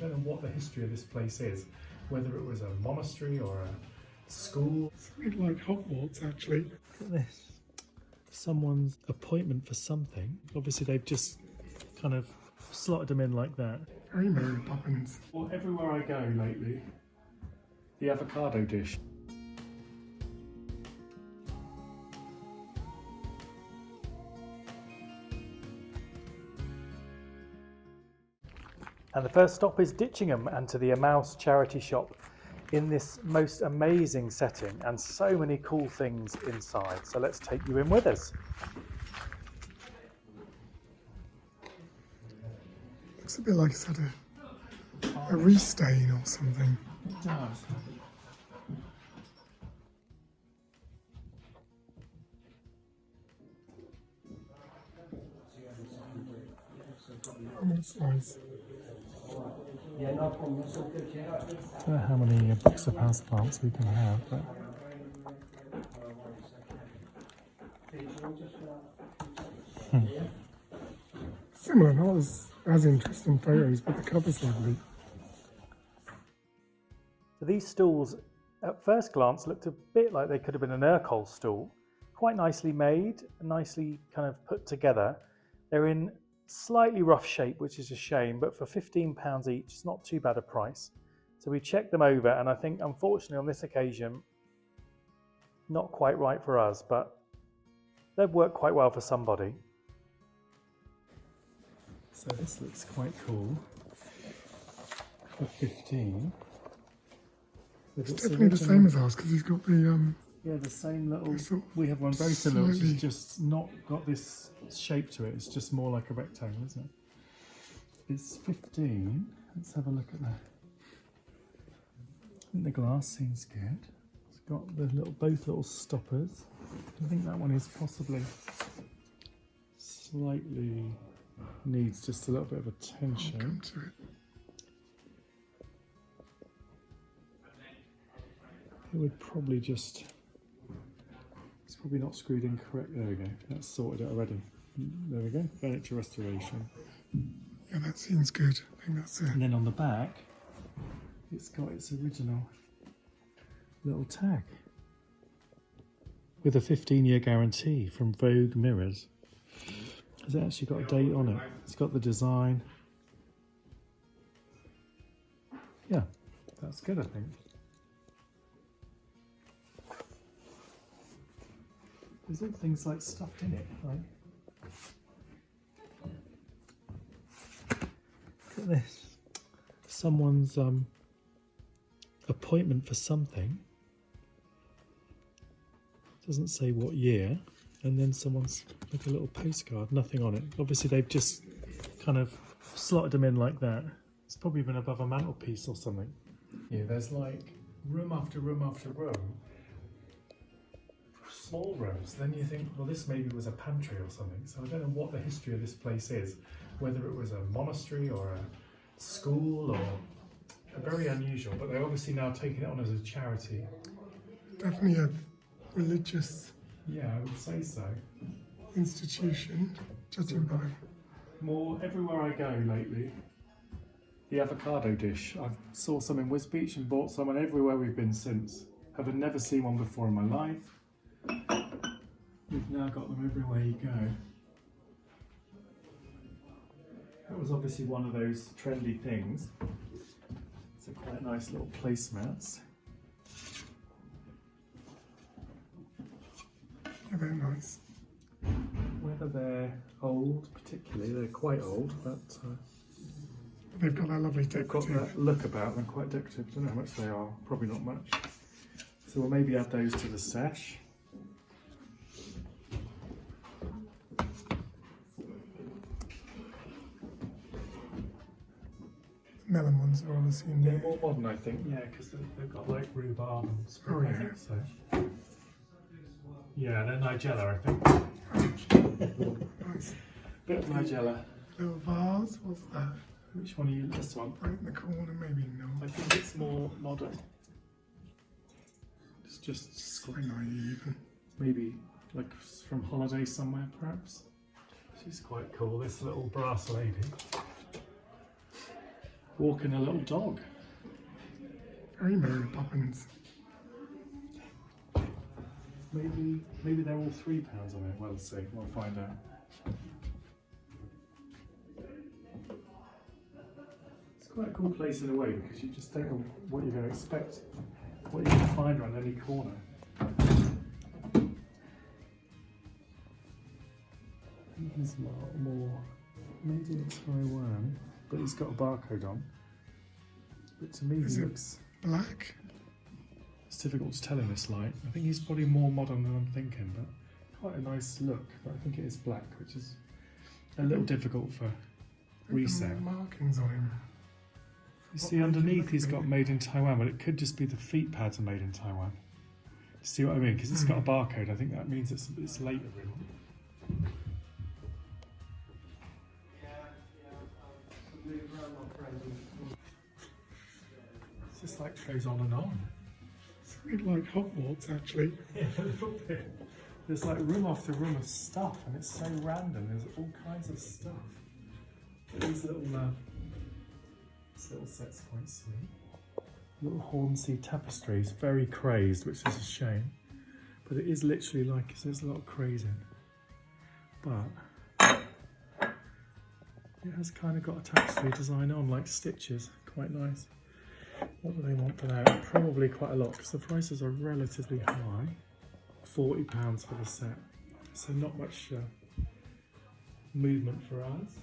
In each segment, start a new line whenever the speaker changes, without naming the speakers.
don't know what the history of this place is, whether it was a monastery or a school.
It's a bit like Hogwarts, actually.
Look at this. Someone's appointment for something. Obviously they've just kind of slotted them in like that.
Very Mary Poppins.
Well, everywhere I go lately, the avocado dish. And the first stop is Ditchingham and to the Emmaus charity shop in this most amazing setting and so many cool things inside. So let's take you in with us.
Looks a bit like it's had a restain or something.
It does.
Oh, that's nice.
I don't know how many books of houseplants we can have, but
Similar, not as interesting photos, but the cover's lovely.
so these stools at first glance looked a bit like they could have been an Urkel stool. Quite nicely made, nicely kind of put together. They're in slightly rough shape, which is a shame, but for £15 each, it's not too bad a price. So we checked them over, and I think unfortunately on this occasion, not quite right for us, but they've worked quite well for somebody. So this looks quite cool for 15.
It's definitely the same as ours because he's got the
yeah, the same little.
sort
We have one very similar, which
slightly-
is just not got this shape to it. It's just more like a rectangle, isn't it? It's 15. Let's have a look at that. I think the glass seems good. It's got the both little stoppers. I think that one is possibly slightly needs just a little bit of attention.
come to it.
It would probably just. It's probably not screwed in correctly. There we go. That's sorted it already. There we go. Furniture restoration.
Yeah, that seems good. I think that's it.
And then on the back, it's got its original little tag with a 15-year guarantee from Vogue Mirrors. Has it actually got a date on it? It's got the design. Yeah, that's good, I think. There's all things like stuffed in it, right? Look at this. Someone's appointment for something. Doesn't say what year. And then someone's like a little postcard, nothing on it. Obviously they've just kind of slotted them in like that. It's probably been above a mantelpiece or something. Yeah, there's like room after room after room. Small rooms. Then you think, well, this maybe was a pantry or something. So I don't know what the history of this place is, whether it was a monastery or a school or very unusual. But they're obviously now taking it on as a charity.
Definitely a religious
Yeah, I would say so.
institution, judging by.
More everywhere I go lately, the avocado dish. I saw some in Wisbeach and bought some, and everywhere we've been since. Have never seen one before in my life. We've now got them everywhere you go. That was obviously one of those trendy things. It's a quite nice little placemats.
Yeah, they're nice.
Whether they're old, particularly, they're quite old, but
They've got that lovely
they've got
decorative.
that look about them, quite decorative. Don't know how much they are, probably not much. So we'll maybe add those to the sesh.
Melon ones are obviously in
They're
there.
more modern, I think, yeah, because they've got like rhubarb and spring,
Oh,
I
yeah.
think so. Yeah, they're Nigella, I think.
Nice.
Bit of Nigella.
Little vase, what's that?
Which one are you? This one?
Right in the corner, maybe
I
not.
think it's more modern. It's just
Quite naive.
maybe like from holiday somewhere, perhaps. She's quite cool, this little brass lady. walking a little dog.
Very Mary Poppins.
Maybe they're all £3 on it. We'll see. We'll find out. It's quite a cool place in a way because you just don't know what you're going to expect, what you're going to find around any corner. There's a lot more made in Taiwan, but he's got a barcode on. But to me, he looks
black.
It's difficult to tell in this light. I think he's probably more modern than I'm thinking, but quite a nice look. But I think it is black, which is a little difficult for resale.
Markings on him.
You see underneath he's got made in Taiwan, but it could just be the feet pads are made in Taiwan. See what I mean? Because it's got a barcode. I think that means it's later, really. It's just like goes on and on.
It's a bit like Hogwarts, actually.
Yeah, a little bit. There's like room after room of stuff, and it's so random. There's all kinds of stuff. But these little set's quite sweet. Little Hornsey tapestries, very crazed, which is a shame. But it is literally like, there's a lot of craze in. But it has kind of got a tapestry design on, like stitches, quite nice. What do they want for that? Probably quite a lot, because the prices are relatively high. £40 for the set, so not much movement for us.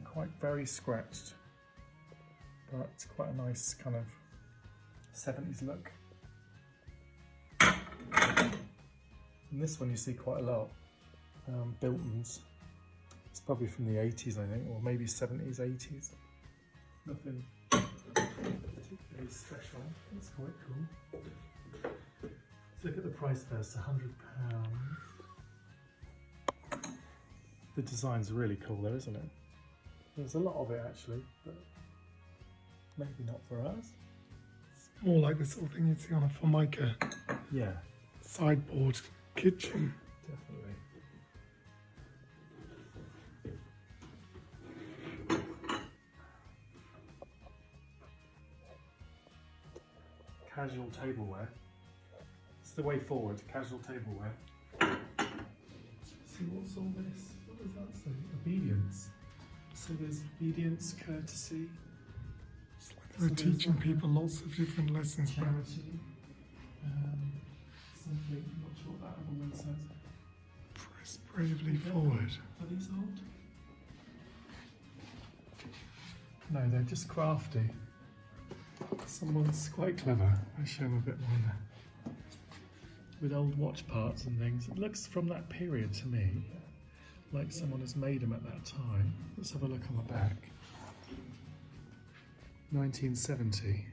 Quite very scratched, but it's quite a nice kind of 70s look. And this one you see quite a lot, Biltons. It's probably from the 80s, I think, or maybe 70s, 80s. Nothing particularly special. That's quite cool. Let's look at the price first. £100. The design's really cool, though, isn't it? There's a lot of it actually, but maybe not for us.
It's more like the sort of thing you'd see on a Formica sideboard kitchen.
Definitely. Casual tableware. It's the way forward, casual tableware. See what's all this? What does that say? Obedience. So there's obedience, courtesy.
It's like they're teaching people lots of different lessons.
Charity. Something, I'm not sure what that other one says.
Press bravely forward.
Are these old? No, they're just crafty. Someone's quite clever. I'll show them a bit more there. With old watch parts and things. It looks from that period to me like someone has made them at that time. Let's have a look on the back. 1970.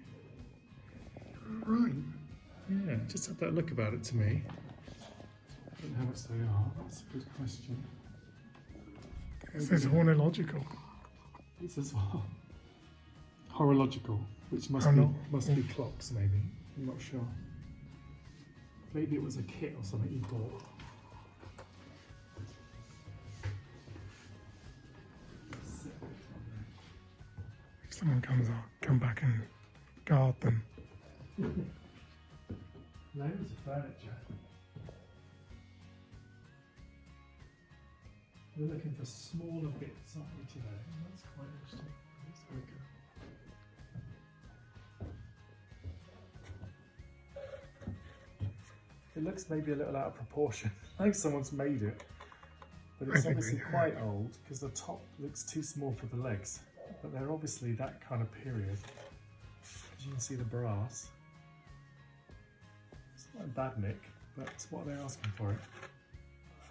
Right.
Yeah, just have that look about it to me. I don't know how much they are. That's a good question.
It says horological.
It says what? Horological, which must be clocks, maybe. I'm not sure. Maybe it was a kit or something you bought.
If someone comes up, come back and guard them.
Loads of furniture. We're looking for smaller bits, aren't we, today? And that's quite interesting. Let's have a go. It looks maybe a little out of proportion, like someone's made it. But it's obviously quite old because the top looks too small for the legs. But they're obviously that kind of period. As you can see the brass. It's not a bad nick, but what are they asking for it?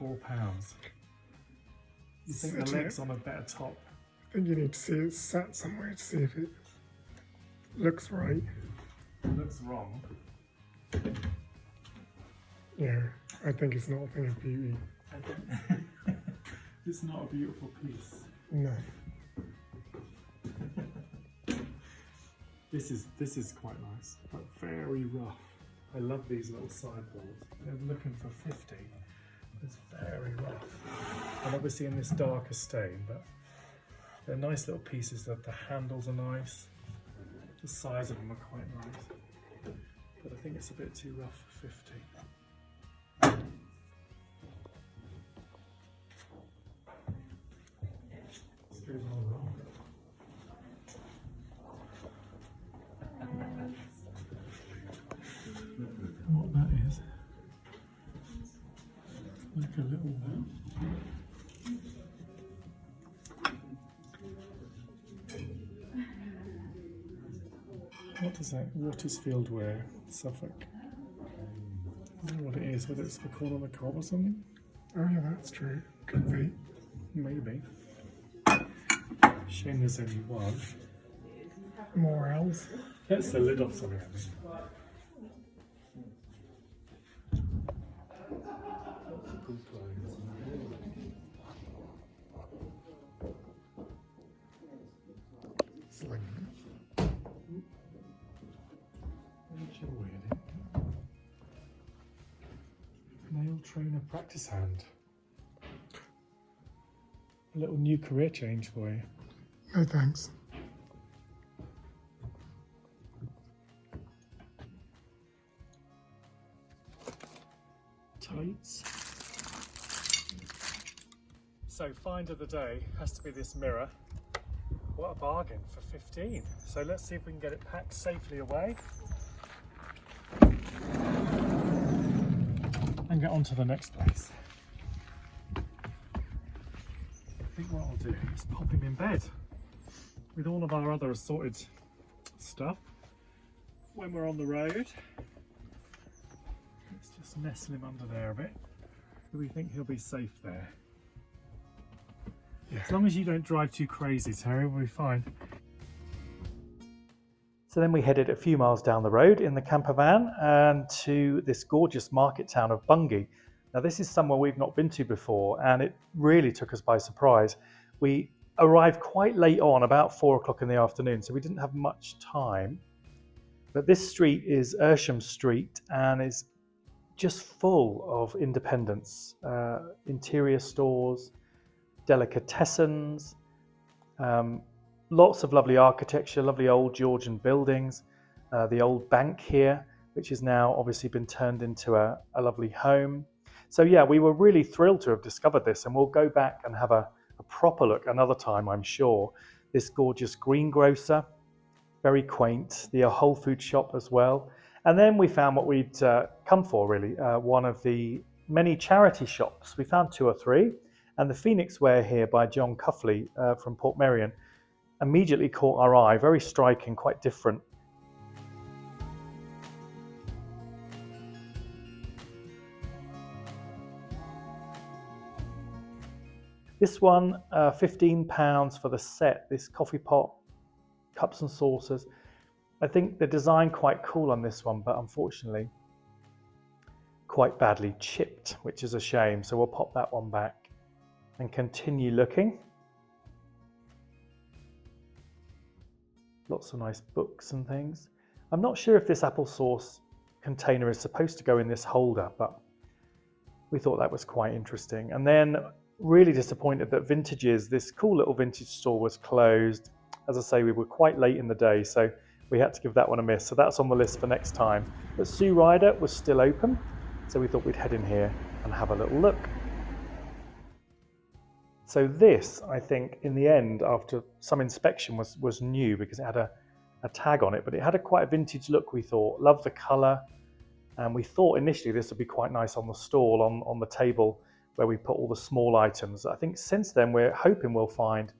£4. You think the leg's on a better top?
I think you need to see it sat somewhere to see if it looks right.
It looks wrong.
Yeah, I think it's not a thing of beauty.
It's not a beautiful piece.
No. This is quite nice, but very rough. I love these little sideboards. They're looking for 50. It's very rough. And obviously in this darker stain, but they're nice little pieces. That the handles are nice. The size of them are quite nice. But I think it's a bit too rough for 50. What that is, like a little what does that, Watersfield wear, Suffolk? I don't know what it is, whether it's for corn on the cob or something. Oh yeah, that's true, could be. Maybe. Shame there's only one. More else. That's the lid off something, I think. Nail trainer practice hand. A little new career change for you. No thanks. Tights. So find of the day has to be this mirror. What a bargain for 15. So let's see if we can get it packed safely away. And get on to the next place. I think what I'll do is pop him in bed with all of our other assorted stuff when we're on the road. Let's just nestle him under there a bit. Do we think he'll be safe there? Yeah. As long as you don't drive too crazy, Terry, we'll be fine.
So then we headed a few miles down the road in the camper van and to this gorgeous market town of Bungay. Now this is somewhere we've not been to before and it really took us by surprise. We arrived quite late on, about 4 o'clock in the afternoon, so we didn't have much time. But this street is Ersham Street and is just full of independents, interior stores, delicatessens, lots of lovely architecture, lovely old Georgian buildings, the old bank here, which has now obviously been turned into a lovely home. So yeah, we were really thrilled to have discovered this, and we'll go back and have a proper look another time, I'm sure. This gorgeous greengrocer, very quaint, the Whole Food shop as well. And then we found what we'd come for really, one of the many charity shops. We found 2 or 3, and the Phoenix Wear here by John Cuffley from Portmeirion immediately caught our eye, very striking, quite different. This one, £15 for the set, this coffee pot, cups and saucers. I think the design quite cool on this one, but unfortunately quite badly chipped, which is a shame. So we'll pop that one back and continue looking. Lots of nice books and things. I'm not sure if this applesauce container is supposed to go in this holder, but we thought that was quite interesting. And then really disappointed that Vintages, this cool little vintage store, was closed. As I say, we were quite late in the day, so we had to give that one a miss. So that's on the list for next time. But Sue Ryder was still open, so we thought we'd head in here and have a little look. So this, I think, in the end, after some inspection, was new because it had a tag on it, but it had quite a vintage look, we thought. Loved the colour, and we thought initially this would be quite nice on the stall, on the table where we put all the small items. I think since then we're hoping we'll find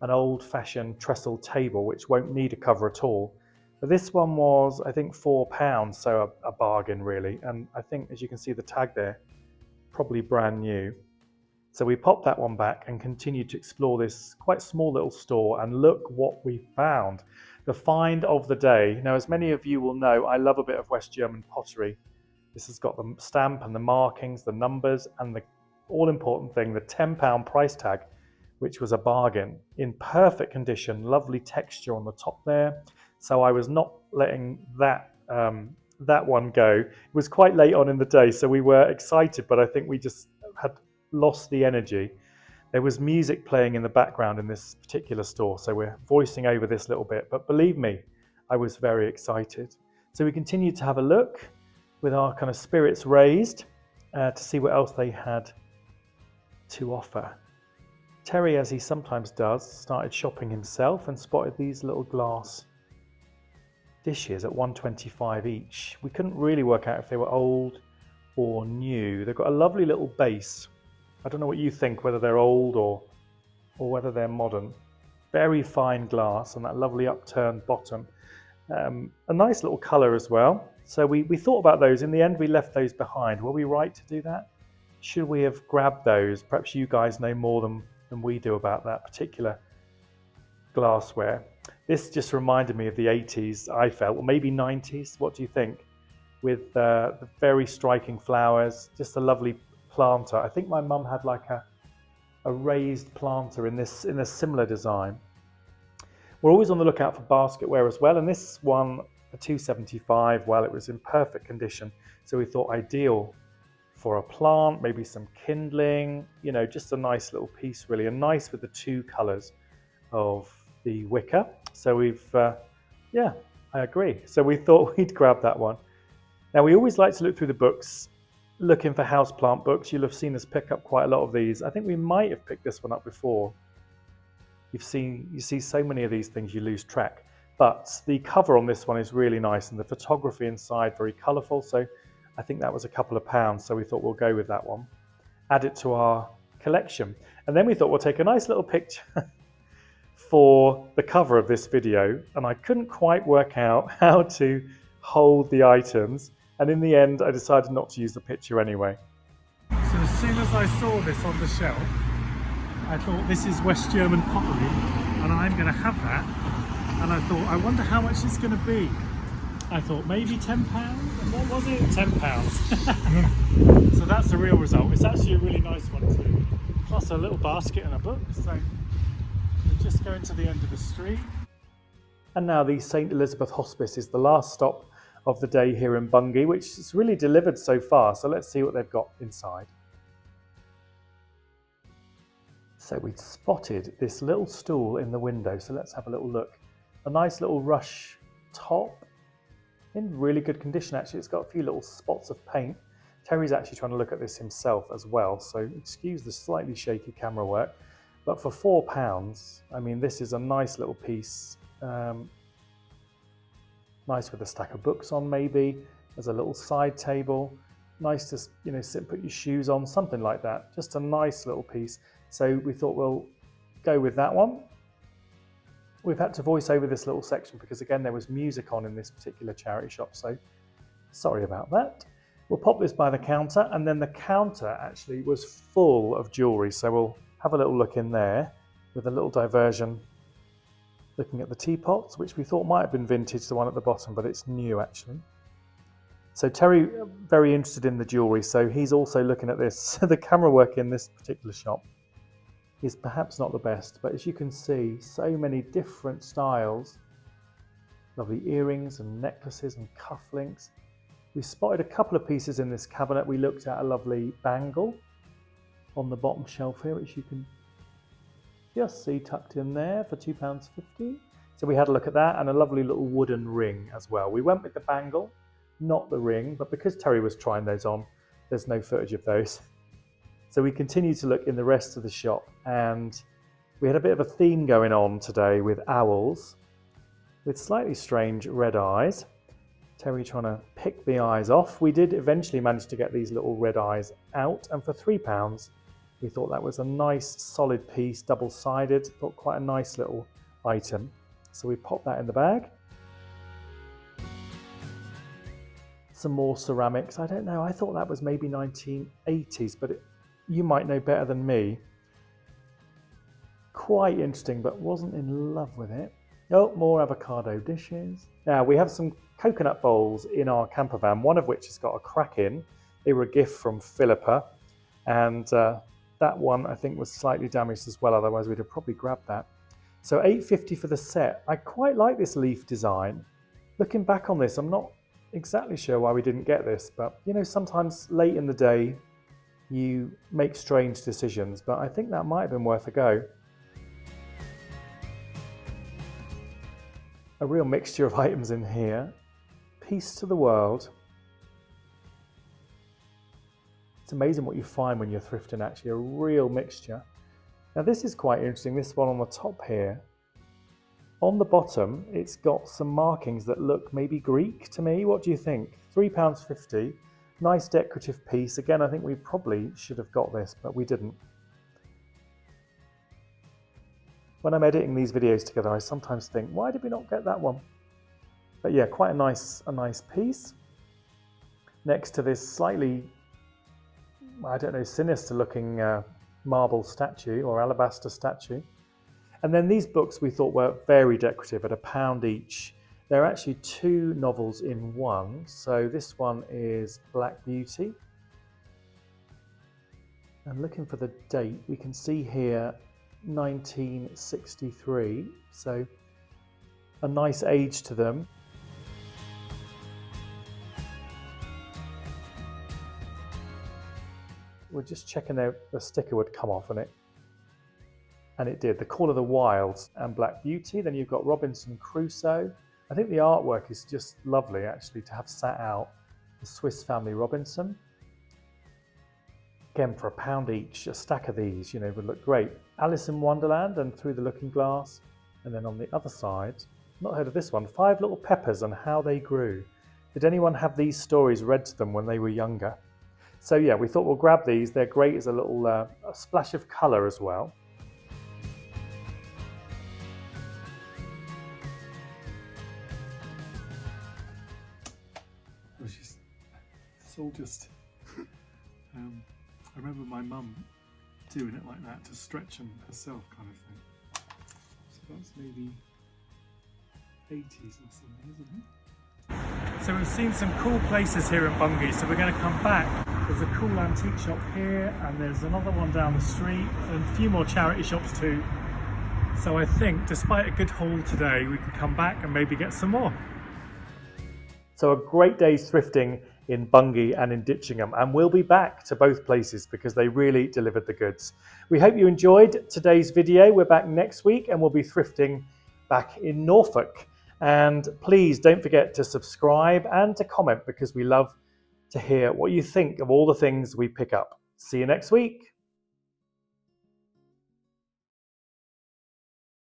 an old-fashioned trestle table which won't need a cover at all. But this one was, I think, £4, so a bargain really. And I think, as you can see the tag there, probably brand new. So we popped that one back and continued to explore this quite small little store, and look what we found. The find of the day. Now, as many of you will know, I love a bit of West German pottery. This has got the stamp and the markings, the numbers, and the all-important thing, the £10 price tag, which was a bargain. In perfect condition, lovely texture on the top there. So I was not letting that that one go. It was quite late on in the day, so we were excited, but I think we just had lost the energy. There was music playing in the background in this particular store, so we're voicing over this little bit. But believe me, I was very excited. So we continued to have a look with our kind of spirits raised to see what else they had to offer. Terry, as he sometimes does, started shopping himself and spotted these little glass dishes at $1.25 each. We couldn't really work out if they were old or new. They've got a lovely little base. I don't know what you think, whether they're old or whether they're modern. Very fine glass and that lovely upturned bottom. A nice little colour as well. So we thought about those. In the end, we left those behind. Were we right to do that? Should we have grabbed those? Perhaps you guys know more than we do about that particular glassware. This just reminded me of the 80s, I felt, or maybe 90s. What do you think? With the very striking flowers, just a lovely planter. I think my mum had like a raised planter in a similar design. We're always on the lookout for basketware as well, and this one for $2.75, well, it was in perfect condition, so we thought ideal for a plant, maybe some kindling, just a nice little piece really, and nice with the two colours of the wicker. So yeah, I agree. So we thought we'd grab that one. Now we always like to look through the books, looking for houseplant books. You'll have seen us pick up quite a lot of these. I think we might have picked this one up before. You see so many of these things, you lose track. But the cover on this one is really nice, and the photography inside very colourful. So I think that was a couple of pounds. So we thought we'll go with that one, add it to our collection. And then we thought we'll take a nice little picture for the cover of this video. And I couldn't quite work out how to hold the items. And in the end, I decided not to use the picture anyway.
So as soon as I saw this on the shelf, I thought this is West German pottery and I'm going to have that. And I thought, I wonder how much it's going to be. I thought maybe £10. And what was it? £10. So that's the real result. It's actually a really nice one too. Plus a little basket and a book. So we're just going to the end of the street.
And now the St. Elizabeth Hospice is the last stop of the day here in Bungay, which is really delivered so far. So let's see what they've got inside. So we'd spotted this little stool in the window. So let's have a little look. A nice little rush top in really good condition. Actually, it's got a few little spots of paint. Terry's actually trying to look at this himself as well. So excuse the slightly shaky camera work, but for £4, I mean, this is a nice little piece. Nice with a stack of books on, maybe. There's a little side table. Nice to, sit and put your shoes on, something like that. Just a nice little piece. So we thought we'll go with that one. We've had to voice over this little section because, again, there was music on in this particular charity shop. So sorry about that. We'll pop this by the counter, and then the counter actually was full of jewellery. So we'll have a little look in there with a little diversion. Looking at the teapots, which we thought might have been vintage, the one at the bottom, but it's new actually. So Terry, very interested in the jewellery, so he's also looking at this. The camera work in this particular shop is perhaps not the best, but as you can see, so many different styles. Lovely earrings and necklaces and cufflinks. We spotted a couple of pieces in this cabinet. We looked at a lovely bangle on the bottom shelf here, which you can just see tucked in there for £2.50. So we had a look at that, and a lovely little wooden ring as well. We went with the bangle, not the ring, but because Terry was trying those on, there's no footage of those. So we continued to look in the rest of the shop, and we had a bit of a theme going on today with owls with slightly strange red eyes. Terry trying to pick the eyes off. We did eventually manage to get these little red eyes out, and for £3, we thought that was a nice solid piece, double-sided, thought quite a nice little item. So we popped that in the bag. Some more ceramics. I don't know, I thought that was maybe 1980s, but you might know better than me. Quite interesting, but wasn't in love with it. Oh, more avocado dishes. Now we have some coconut bowls in our camper van, one of which has got a crack in. They were a gift from Philippa, and that one I think was slightly damaged as well, otherwise we'd have probably grabbed that. So £8.50 for the set. I quite like this leaf design. Looking back on this, I'm not exactly sure why we didn't get this, but you know, sometimes late in the day you make strange decisions, but I think that might have been worth a go. A real mixture of items in here. Peace to the world. It's amazing what you find when you're thrifting, actually, a real mixture. Now this is quite interesting, this one on the top here. On the bottom, it's got some markings that look maybe Greek to me. What do you think? £3.50, nice decorative piece. Again, I think we probably should have got this, but we didn't. When I'm editing these videos together, I sometimes think, why did we not get that one? But yeah, quite a nice piece. Next to this slightly, I don't know, sinister looking marble statue or alabaster statue. And then these books we thought were very decorative at £1 each. They're actually 2 novels in one. So this one is Black Beauty. And looking for the date, we can see here 1963. So a nice age to them. We're just checking the sticker would come off on it. And it did. The Call of the Wilds and Black Beauty. Then you've got Robinson Crusoe. I think the artwork is just lovely, actually, to have sat out. The Swiss Family Robinson. Again, for £1 each, a stack of these, you know, would look great. Alice in Wonderland and Through the Looking Glass. And then on the other side, not heard of this one, 5 Little Peppers and How They Grew. Did anyone have these stories read to them when they were younger? So yeah, we thought we'll grab these. They're great as a little a splash of colour as well.
It's all just, I remember my mum doing it like that to stretch them herself kind of thing. So that's maybe 80s or something, isn't it? So we've seen some cool places here in Bungay, so we're going to come back. There's a cool antique shop here, and there's another one down the street, and a few more charity shops too. So I think, despite a good haul today, we can come back and maybe get some more.
So a great day's thrifting in Bungay and in Ditchingham, and we'll be back to both places because they really delivered the goods. We hope you enjoyed today's video. We're back next week and we'll be thrifting back in Norfolk. And please don't forget to subscribe and to comment because we love to hear what you think of all the things we pick up. See you next week.